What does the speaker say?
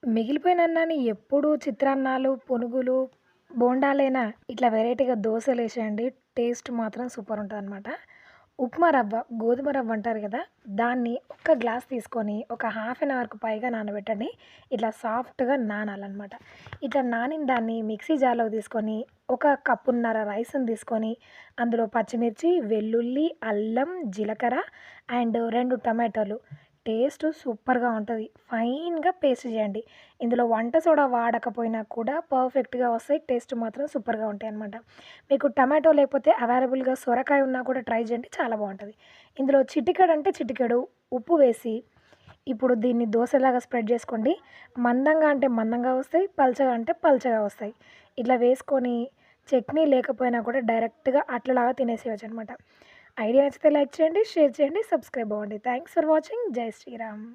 మిగిలిపోయిన అన్నాన్ని ఎప్పుడు చిత్రాన్నాలు, పునుగులు, బోండాలైనా ఇట్లా వెరైటీగా దోసలేసేయండి. టేస్ట్ మాత్రం సూపరుంటదనమాట. ఉప్మా రవ్వ, గోధుమ రవ్వ అంటారు గదా! దాన్ని ఒక్క గ్లాస్ తీసుకొని ఒక హాఫ్ అన్ అవర్‌కి పైగా నానబెట్టండి. ఇట్లా సాఫ్ట్‌గా నానాలనమాట. ఇట్లా నానిన దాన్ని మిక్సీ జార్‌లోకి తీసుకొని, ఒక కప్పున్నర రైస్‌ని తీసుకొని, అందులో పచ్చిమిర్చి, వెల్లుల్లి, అల్లం, జీలకర్ర అండ్ 2 టమాటోలు టేస్ట్ సూపర్‌గా ఉంటది. ఫైన్‌గా పేస్ట్ చేయండి. ఇందులో వంట సోడా వాడకపోయినా కూడా పర్ఫెక్ట్‌గా వస్తాయి. టేస్ట్ మాత్రం సూపర్‌గా ఉంటాయనమాట. మీకు టమాటో లేకపోతే అవైలబుల్‌గా సొరకాయ ఉన్నా కూడా ట్రై చేయండి. చాలా బావుంటది. ఇందులో చిటికెడంటే చిటికెడు ఉప్పు వేసి, ఇప్పుడు దీన్ని దోసలాగా స్ప్రెడ్ చేసుకోండి. మందంగా అంటే మందంగా వస్తాయి. పల్చగా అంటే పల్చగా వస్తాయి. ఇట్లా వేసుకొని చట్నీ లేకపోయినా కూడా డైరెక్ట్‌గా అట్లలాగా తినేసేయొచ్చనమాట. ఐడియా నచ్చితే లైక్ చేయండి, షేర్ చేయండి, సబ్స్క్రైబ్ అవ్వండి. Thanks for watching. జై శ్రీరామ్.